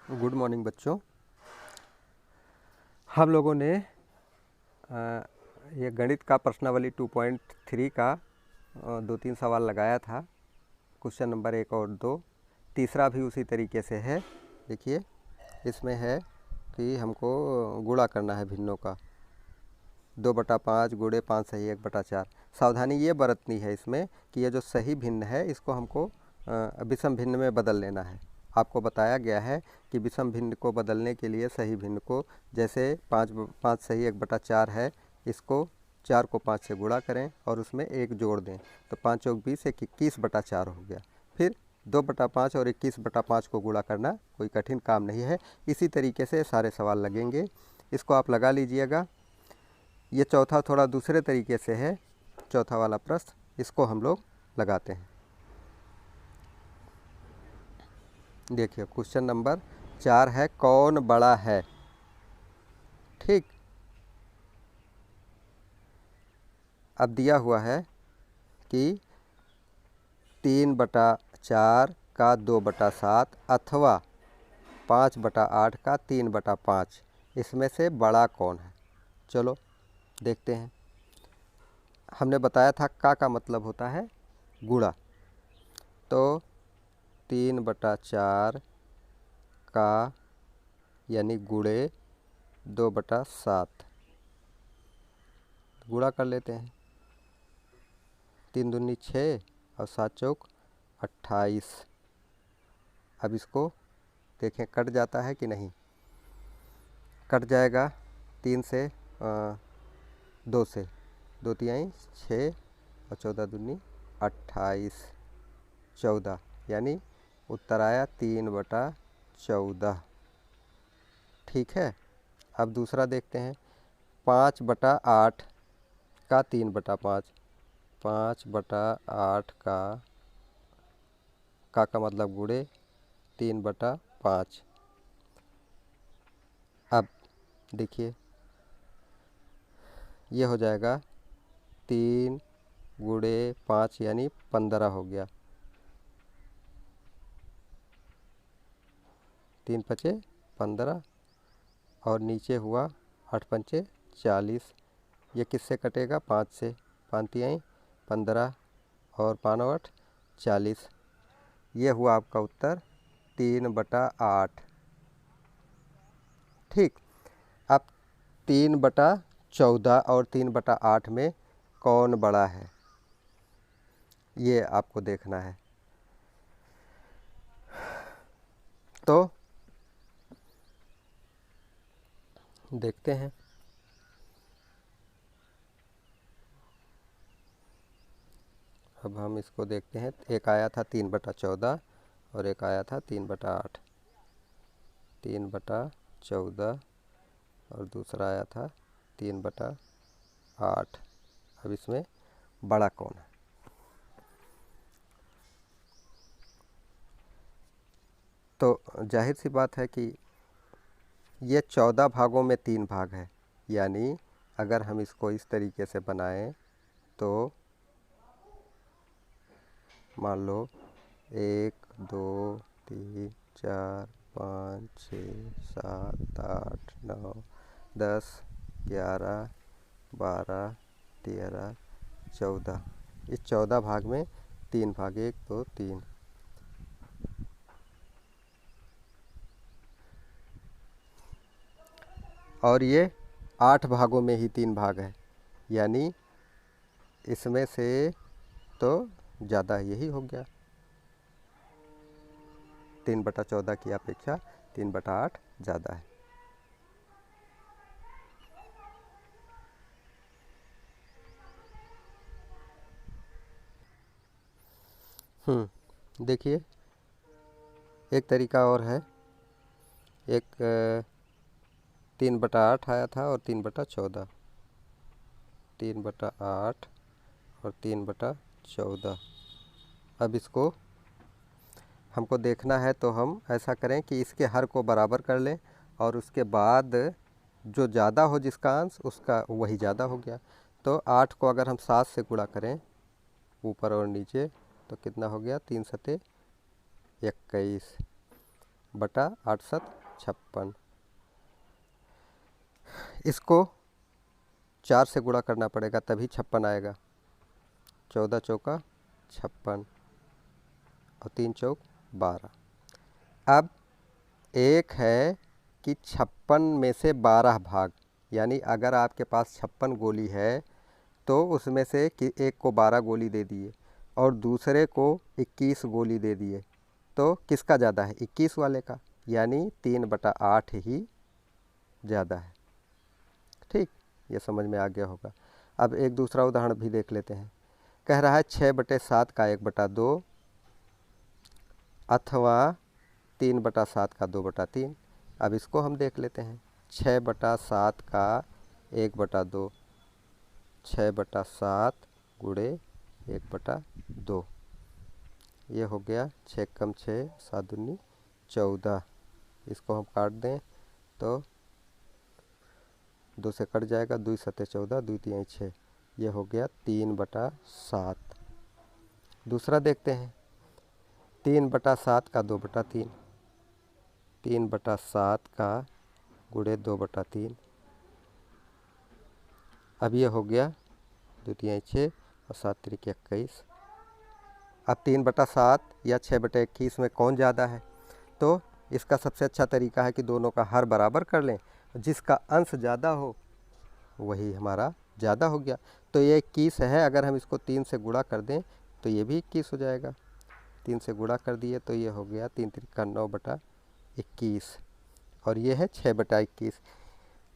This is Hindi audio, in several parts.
गुड मॉर्निंग बच्चों। हम लोगों ने ये गणित का प्रश्नावली 2.3 का 2-3 सवाल लगाया था। क्वेश्चन नंबर 1 और 2। तीसरा भी उसी तरीके से है। देखिए इसमें है कि हमको गुणा करना है भिन्नों का। 2/5 गुणे 5 सही 1/4। सावधानी ये बरतनी है इसमें कि ये जो सही भिन्न है इसको हमको विषम भिन्न में बदल लेना है। आपको बताया गया है कि विषम भिन्न को बदलने के लिए सही भिन्न को, जैसे 5 सही 1/4 है, इसको 4 को 5 से गुणा करें और उसमें 1 जोड़ दें तो 5 चौक 20 21/4 हो गया। फिर 2/5 और 21/5 को गुणा करना कोई कठिन काम नहीं है। इसी तरीके से सारे सवाल लगेंगे, इसको आप लगा लीजिएगा। ये चौथा थोड़ा दूसरे तरीके से है। चौथा वाला प्रश्न इसको हम लोग लगाते हैं। देखिए क्वेश्चन नंबर 4 है, कौन बड़ा है? ठीक, अब दिया हुआ है कि 3/4 का 2/7 अथवा 5/8 का 3/5, इसमें से बड़ा कौन है? चलो देखते हैं। हमने बताया था का मतलब होता है गुणा, तो 3/4 का यानी गुणे 2/7 गुणा कर लेते हैं। 3 दूनी 6 और 7 चौक 28। अब इसको देखें कट जाता है कि नहीं। कट जाएगा 3 से 2 से, 2 तिहाई 6 और 14 दूनी 28, 14 यानी उत्तर आया 3/14। ठीक है, अब दूसरा देखते हैं। 5/8 का 3/5, 5/8 का मतलब गुणे 3/5। अब देखिए ये हो जाएगा 3 गुणे 5 यानी 15 हो गया। 3 पचे 15 और नीचे हुआ 8 पंचे 40। ये किससे कटेगा? 5 से। 5 तिहाई 15 और 5 8 40। ये हुआ आपका उत्तर 3/8। ठीक, अब 3/14 और 3/8 में कौन बड़ा है ये आपको देखना है। तो देखते हैं। अब हम इसको देखते हैं। एक आया था 3/14 और एक आया था 3/8। 3/14 और दूसरा आया था 3/8। अब इसमें बड़ा कौन है? तो जाहिर सी बात है कि ये 14 भागों में 3 भाग है, यानी अगर हम इसको इस तरीके से बनाएं तो मान लो 1 2 3 4 5 6 7 8 9 10 11 12 13 14। इस 14 भाग में 3 भाग, 1 2 3। और ये 8 भागों में ही 3 भाग है, यानी इसमें से तो ज़्यादा यही हो गया। 3/14 की अपेक्षा 3/8 ज़्यादा है। देखिए एक तरीका और है। एक 3/8 आया था और 3/14, 3/8 और 3/14। अब इसको हमको देखना है तो हम ऐसा करें कि इसके हर को बराबर कर लें और उसके बाद जो ज़्यादा हो जिसका अंश उसका वही ज़्यादा हो गया। तो 8 को अगर हम 7 से गुणा करें ऊपर और नीचे तो कितना हो गया? 3 सते 21। बटा 8 7 56। इसको 4 से गुणा करना पड़ेगा तभी 56 आएगा। 14 चौका 56 और 3 चौक 12। अब एक है कि 56 में से 12 भाग, यानी अगर आपके पास 56 गोली है तो उसमें से एक को 12 गोली दे दिए और दूसरे को 21 गोली दे दिए, तो किसका ज़्यादा है? 21 वाले का, यानी 3/8 ही ज़्यादा है। ठीक, ये समझ में आ गया होगा। अब एक दूसरा उदाहरण भी देख लेते हैं। कह रहा है 6/7 का 1/2 अथवा 3/7 का 2/3। अब इसको हम देख लेते हैं। 6/7 का 1/2, 6/7 गुणे 1/2, ये हो गया 6 कम 6 7 दूनी 14। इसको हम काट दें तो 2 से कट जाएगा, 2 सते 14, 2 3 6, ये हो गया 3/7। दूसरा देखते हैं 3/7 का 2/3, 3/7 का गुणे 2/3। अब ये हो गया 2 3 6 और 7 3 21। अब 3/7 या 6/21 में कौन ज़्यादा है? तो इसका सबसे अच्छा तरीका है कि दोनों का हर बराबर कर लें, जिसका अंश ज़्यादा हो वही हमारा ज़्यादा हो गया। तो ये 21 है, अगर हम इसको 3 से गुणा कर दें तो ये भी 21 हो जाएगा। 3 से गुणा कर दिए तो ये हो गया 3 3 9/21 और ये है 6/21।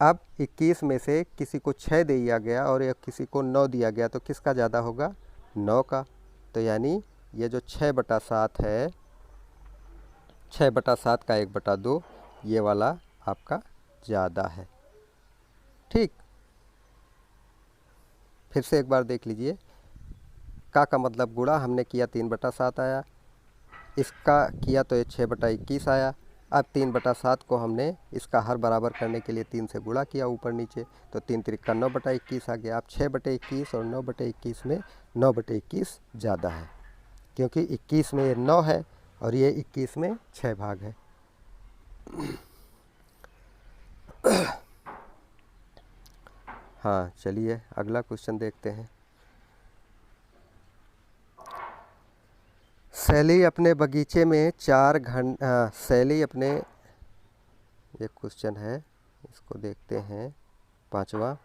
अब 21 में से किसी को 6 दिया गया और या किसी को 9 दिया गया, तो किसका ज़्यादा होगा? 9 का। तो यानी ये जो 6/7 है, 6/7 का 1/2, ये वाला आपका ज़्यादा है। ठीक, फिर से एक बार देख लीजिए। का मतलब गुणा हमने किया 3/7 आया, इसका किया तो ये 6/21 आया। अब 3/7 को हमने इसका हर बराबर करने के लिए 3 से गुणा किया ऊपर नीचे, तो 3 3 9/21 आ गया। अब 6/21 और 9/21 में 9/21 ज़्यादा है, क्योंकि 21 में ये 9 है और ये 21 में 6 भाग है। हाँ, चलिए अगला क्वेश्चन देखते हैं। शैली अपने बगीचे में 4 घंटे, शैली अपने, ये क्वेश्चन है, इसको देखते हैं। 5वां,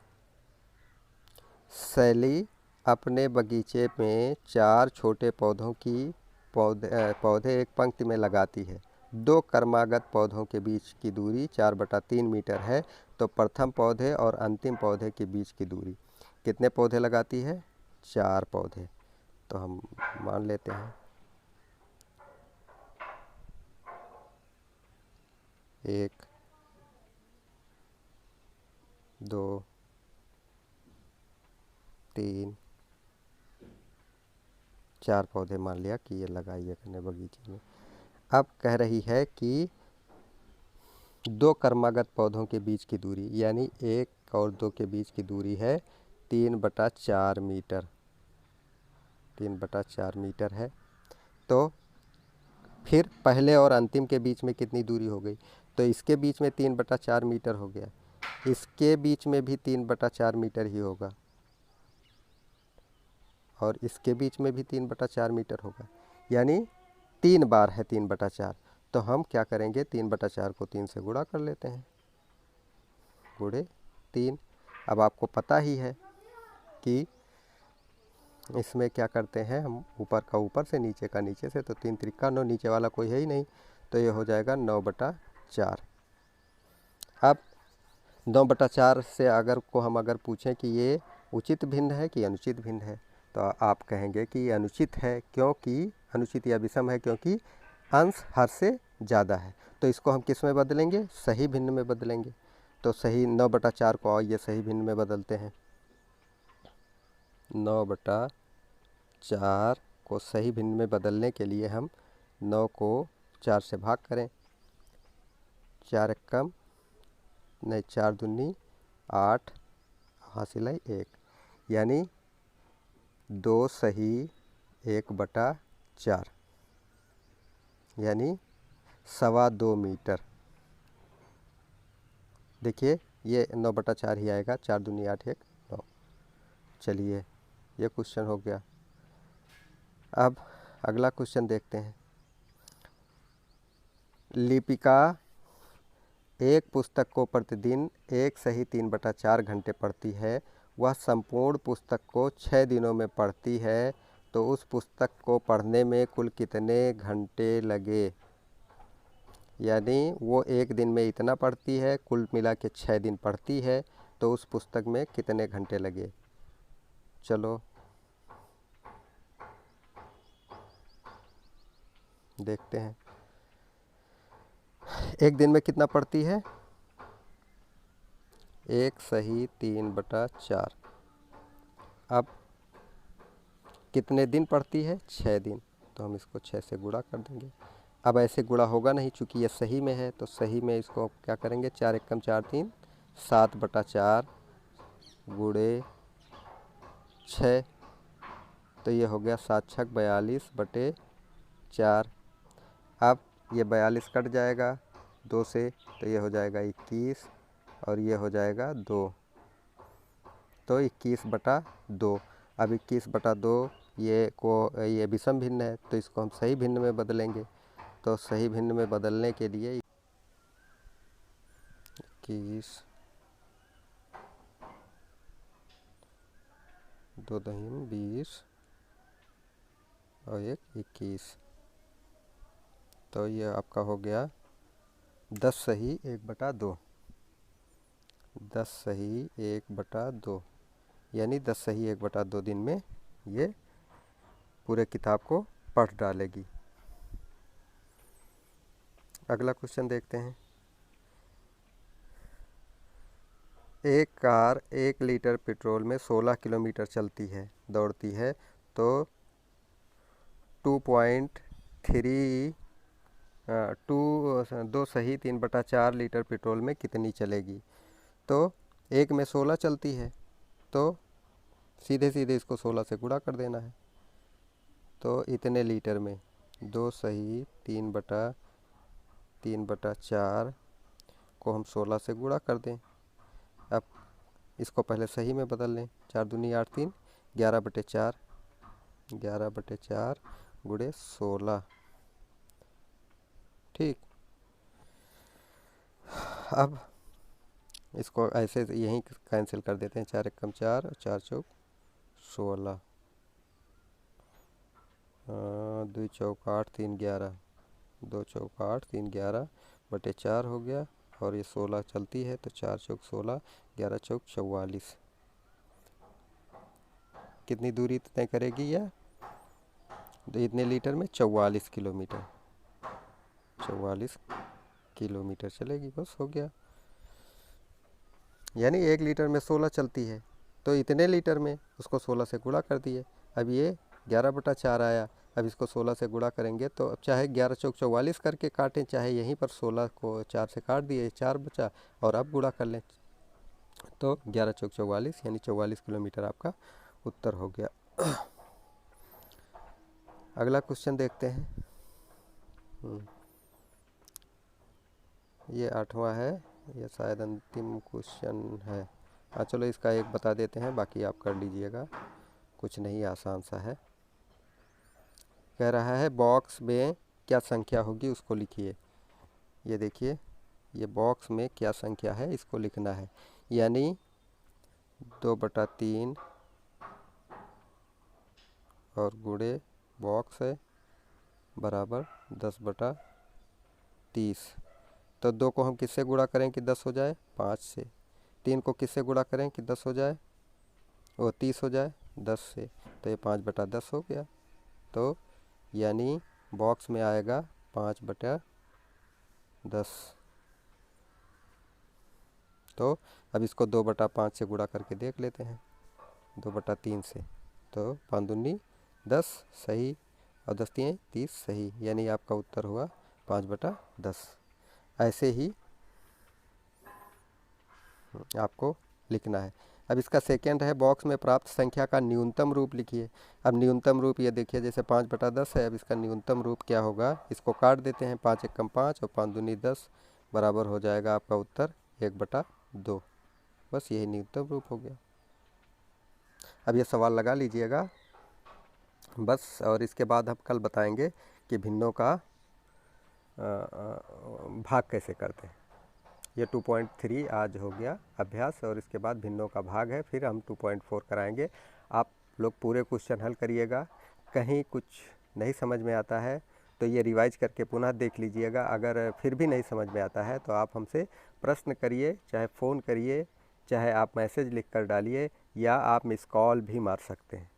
शैली अपने बगीचे में 4 छोटे पौधों की पौधे एक पंक्ति में लगाती है। 2 क्रमागत पौधों के बीच की दूरी 4/3 मीटर है, तो प्रथम पौधे और अंतिम पौधे के बीच की दूरी कितने पौधे लगाती है? 4 पौधे। तो हम मान लेते हैं 1 2 3 4 पौधे मान लिया कि ये लगाइए अपने बगीचे में। अब कह रही है कि 2 क्रमागत पौधों के बीच की दूरी, यानी 1 और 2 के बीच की दूरी है 3/4 मीटर, 3/4 मीटर है। तो फिर पहले और अंतिम के बीच में कितनी दूरी हो गई? तो इसके बीच में 3/4 मीटर हो गया, इसके बीच में भी 3/4 मीटर ही होगा और इसके बीच में भी 3/4 मीटर होगा, यानी 3 बार है 3/4। तो हम क्या करेंगे, 3/4 को 3 से गुणा कर लेते हैं, गुणे 3। अब आपको पता ही है कि इसमें क्या करते हैं हम, ऊपर का ऊपर से नीचे का नीचे से, तो 3 3 9, नीचे वाला कोई है ही नहीं, तो ये हो जाएगा 9/4। अब 9/4 से अगर पूछें कि ये उचित भिन्न है कि अनुचित भिन्न है, तो आप कहेंगे कि ये अनुचित है, क्योंकि अनुचित या विषम है, क्योंकि अंश हर से ज़्यादा है। तो इसको हम किस में बदलेंगे? सही भिन्न में बदलेंगे। तो सही 9/4 को ये सही भिन्न में बदलते हैं। 9/4 को सही भिन्न में बदलने के लिए हम 9 को 4 से भाग करें, 4 कम नहीं 4 दूनी 8, हासिल है 1, यानी 2 सही 1/4, यानी 2.25 मीटर। देखिए ये 9/4 ही आएगा, 4 दूनी 8 1 9। चलिए ये क्वेश्चन हो गया। अब अगला क्वेश्चन देखते हैं। लिपिका एक पुस्तक को प्रतिदिन 1 सही 3/4 घंटे पढ़ती है। वह संपूर्ण पुस्तक को 6 दिनों में पढ़ती है, तो उस पुस्तक को पढ़ने में कुल कितने घंटे लगे। यानी वो एक दिन में इतना पढ़ती है, कुल मिला के 6 दिन पढ़ती है, तो उस पुस्तक में कितने घंटे लगे। चलो देखते हैं। एक दिन में कितना पढ़ती है, 1 सही 3/4। अब कितने दिन पढ़ती है, 6 दिन, तो हम इसको 6 से गुणा कर देंगे। अब ऐसे गुणा होगा नहीं, चूँकि ये सही में है, तो सही में इसको क्या करेंगे, 4 एकम 4 3 7/4 गुणे 6, तो ये हो गया 7 छक 42/4। अब ये 42 कट जाएगा 2 से, तो ये हो जाएगा 21 और ये हो जाएगा 2, तो 21/2। अब 21/2 ये विषम भिन्न है, तो इसको हम सही भिन्न में बदलेंगे। तो सही भिन्न में बदलने के लिए 21 2 दहीन 20 और 21, तो ये आपका हो गया 10 सही 1/2। 10 सही 1/2 यानी 10 सही 1/2 दिन में ये पूरे किताब को पढ़ डालेगी। अगला क्वेश्चन देखते हैं। एक कार 1 लीटर पेट्रोल में 16 किलोमीटर चलती है, दौड़ती है, तो 2 सही 3/4 लीटर पेट्रोल में कितनी चलेगी। तो एक में 16 चलती है, तो सीधे सीधे इसको 16 से गुणा कर देना है। तो इतने लीटर में 2 सही 3/4 को हम 16 से गुणा कर दें। अब इसको पहले सही में बदल लें, 4 दूनी 8 3 11/4 गुणे 16। ठीक, अब इसको ऐसे यहीं कैंसिल कर देते हैं, 4 एकम 4 और 4 चौक 16, 2 चौक 8 3 11, 2 चौक 8 3 11/4 हो गया, और ये 16 चलती है, तो 4 चौक 16 11 चौक 44। कितनी दूरी तय करेगी यह, तो इतने लीटर में 44 किलोमीटर, 44 किलोमीटर चलेगी, बस हो गया। यानी 1 लीटर में 16 चलती है, तो इतने लीटर में उसको 16 से गुणा कर दिए। अब ये 11/4 आया, अब इसको 16 से गुणा करेंगे, तो अब चाहे 11 चौक 44 करके काटें, चाहे यहीं पर 16 को 4 से काट दिए, 4 बचा, और अब गुणा कर लें, तो 11 चौक 44 यानी 44 किलोमीटर आपका उत्तर हो गया। अगला क्वेश्चन देखते हैं। ये 8वां है, ये शायद अंतिम क्वेश्चन है। चलो इसका एक बता देते हैं, बाकी आप कर लीजिएगा, कुछ नहीं, आसान सा है। कह रहा है बॉक्स में क्या संख्या होगी उसको लिखिए। ये देखिए, ये बॉक्स में क्या संख्या है इसको लिखना है, यानी 2/3 और गुणे बॉक्स है बराबर 10/30। तो 2 को हम किससे गुणा करें कि 10 हो जाए, 5 से। 3 को किससे गुणा करें कि 10 हो जाए, वो 30 हो जाए 10 से, तो ये 5/10 हो गया। तो यानी बॉक्स में आएगा 5/10। तो अब इसको 2/5 से गुणा करके देख लेते हैं, 2/3 से, तो 5 दूनी 10 सही और 10 3 30 सही, यानी आपका उत्तर हुआ 5/10। ऐसे ही आपको लिखना है। अब इसका सेकंड है, बॉक्स में प्राप्त संख्या का न्यूनतम रूप लिखिए। अब न्यूनतम रूप ये देखिए, जैसे 5/10 है, अब इसका न्यूनतम रूप क्या होगा, इसको काट देते हैं, 5 एकम 5 और 5 दूनी 10 बराबर हो जाएगा आपका उत्तर 1/2। बस यही न्यूनतम रूप हो गया। अब ये सवाल लगा लीजिएगा बस, और इसके बाद हम कल बताएंगे कि भिन्नों का भाग कैसे करते हैं। ये 2.3 आज हो गया अभ्यास, और इसके बाद भिन्नों का भाग है, फिर हम 2.4 कराएंगे। आप लोग पूरे क्वेश्चन हल करिएगा, कहीं कुछ नहीं समझ में आता है तो ये रिवाइज करके पुनः देख लीजिएगा। अगर फिर भी नहीं समझ में आता है तो आप हमसे प्रश्न करिए, चाहे फ़ोन करिए, चाहे आप मैसेज लिख कर डालिए, या आप मिस कॉल भी मार सकते हैं।